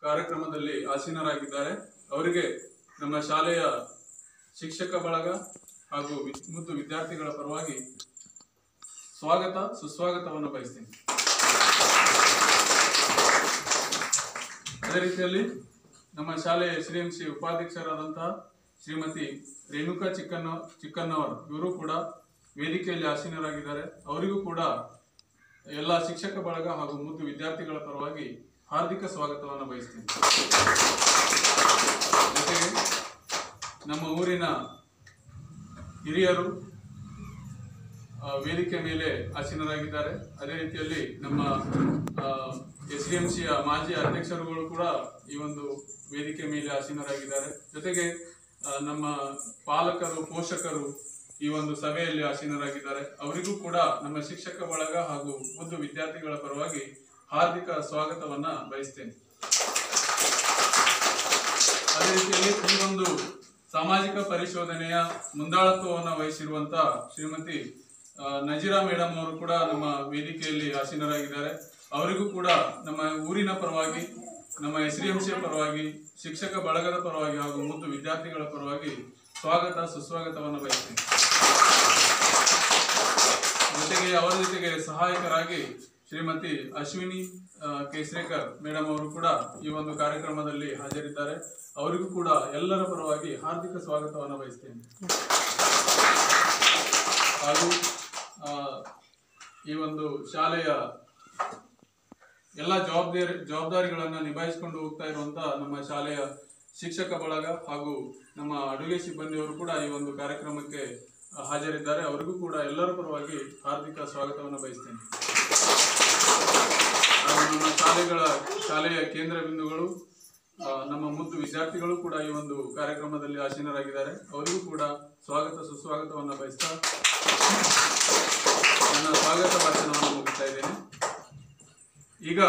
ಕಾರ್ಯಕ್ರಮದಲ್ಲಿ ಆಸೀನರಾಗಿದ್ದಾರೆ. ಅವರಿಗೆ ನಮ್ಮ ಶಾಲೆಯ ಶಿಕ್ಷಕ ಬಳಗ ಹಾಗೂ ಮುದ್ದು ವಿದ್ಯಾರ್ಥಿಗಳ ಪರವಾಗಿ ಸ್ವಾಗತ ಸುಸ್ವಾಗತವನ್ನು ಬಯಸ್ತೇನೆ. ಅದೇ ರೀತಿಯಲ್ಲಿ ನಮ್ಮ ಶಾಲೆಯ SRMC ಉಪಾಧ್ಯಕ್ಷರಾದಂತಹ ಶ್ರೀಮತಿ ರೇಣುಕಾ ಚಿಕ್ಕನ್ನವರ್ ಇವರು ಕೂಡ ವೇದಿಕೆಯಲ್ಲಿ ಆಸೀನರಾಗಿದ್ದಾರೆ. ಅವರಿಗೂ ಕೂಡ ಎಲ್ಲ ಶಿಕ್ಷಕ ಬಳಗ ಹಾಗೂ ಮುದ್ದು ವಿದ್ಯಾರ್ಥಿಗಳ ಪರವಾಗಿ ಹಾರ್ದಿಕ ಸ್ವಾಗತವನ್ನು ಬಯಸ್ತೇನೆ. ಜೊತೆಗೆ ನಮ್ಮ ಊರಿನ ಹಿರಿಯರು ವೇದಿಕೆ ಮೇಲೆ ಆಸೀನರಾಗಿದ್ದಾರೆ. ಅದೇ ರೀತಿಯಲ್ಲಿ ನಮ್ಮ SRMCಯ ಮಾಜಿ ಅಧ್ಯಕ್ಷರುಗಳು ಕೂಡ ಈ ಒಂದು ವೇದಿಕೆ ಮೇಲೆ ಆಸೀನರಾಗಿದ್ದಾರೆ. ಜೊತೆಗೆ ನಮ್ಮ ಪಾಲಕರು ಪೋಷಕರು ಈ ಒಂದು ಸಭೆಯಲ್ಲಿ ಆಸೀನರಾಗಿದ್ದಾರೆ. ಅವರಿಗೂ ಕೂಡ ನಮ್ಮ ಶಿಕ್ಷಕ ಬಳಗ ಹಾಗೂ ಮುದ್ದು ವಿದ್ಯಾರ್ಥಿಗಳ ಪರವಾಗಿ ಹಾರ್ದಿಕ ಸ್ವಾಗತವನ್ನ ಬಯಸ್ತೇನೆ. ಅದೇ ರೀತಿಯಲ್ಲಿ ಈ ಒಂದು ಸಾಮಾಜಿಕ ಪರಿಶೋಧನೆಯ ಮುಂದಾಳತ್ವವನ್ನು ವಹಿಸಿರುವಂತಹ ಶ್ರೀಮತಿ ನಜೀರಾ ಮೇಡಮ್ ಅವರು ಕೂಡ ನಮ್ಮ ವೇದಿಕೆಯಲ್ಲಿ ಆಸೀನರಾಗಿದ್ದಾರೆ. ಅವರಿಗೂ ಕೂಡ ನಮ್ಮ ಊರಿನ ಪರವಾಗಿ ನಮ್ಮ SRMC ಪರವಾಗಿ ಶಿಕ್ಷಕ ಬಳಗದ ಪರವಾಗಿ ಹಾಗೂ ಮುದ್ದು ವಿದ್ಯಾರ್ಥಿಗಳ ಪರವಾಗಿ ಸ್ವಾಗತ ಸುಸ್ವಾಗತವನ್ನು ಬಯಸ್ತೇನೆ. ಜೊತೆಗೆ ಅವರ ಜೊತೆಗೆ ಸಹಾಯಕರಾಗಿ ಶ್ರೀಮತಿ ಅಶ್ವಿನಿ ಕೇಸರೇಕರ್ ಮೇಡಮ್ ಅವರು ಕೂಡ ಈ ಒಂದು ಕಾರ್ಯಕ್ರಮದಲ್ಲಿ ಹಾಜರಿದ್ದಾರೆ. ಅವರಿಗೂ ಕೂಡ ಎಲ್ಲರ ಪರವಾಗಿ ಹಾರ್ದಿಕ ಸ್ವಾಗತವನ್ನು ಬಯಸ್ತೇನೆ. ಹಾಗೂ ಈ ಒಂದು ಶಾಲೆಯ ಎಲ್ಲ ಜವಾಬ್ದಾರಿಗಳನ್ನು ನಿಭಾಯಿಸಿಕೊಂಡು ಹೋಗ್ತಾ ಇರುವಂತಹ ನಮ್ಮ ಶಾಲೆಯ ಶಿಕ್ಷಕ ಬಳಗ ಹಾಗೂ ನಮ್ಮ ಅಡುಗೆ ಸಿಬ್ಬಂದಿಯವರು ಕೂಡ ಈ ಒಂದು ಕಾರ್ಯಕ್ರಮಕ್ಕೆ ಹಾಜರಿದ್ದಾರೆ. ಅವರಿಗೂ ಕೂಡ ಎಲ್ಲರ ಪರವಾಗಿ ಹಾರ್ದಿಕ ಸ್ವಾಗತವನ್ನು ಬಯಸ್ತೇನೆ. ನಮ್ಮ ಶಾಲೆಯ ಕೇಂದ್ರ ಬಿಂದುಗಳು ನಮ್ಮ ಮುದ್ದು ವಿದ್ಯಾರ್ಥಿಗಳು ಕೂಡ ಈ ಒಂದು ಕಾರ್ಯಕ್ರಮದಲ್ಲಿ ಆಸೀನರಾಗಿದ್ದಾರೆ. ಅವರಿಗೂ ಕೂಡ ಸ್ವಾಗತ ಸುಸ್ವಾಗತವನ್ನು ಬಯಸ್ತಾ ನನ್ನ ಸ್ವಾಗತ ಭಾಷಣವನ್ನು ಮುಗಿಸ್ತಾ ಇದ್ದೇನೆ. ಈಗ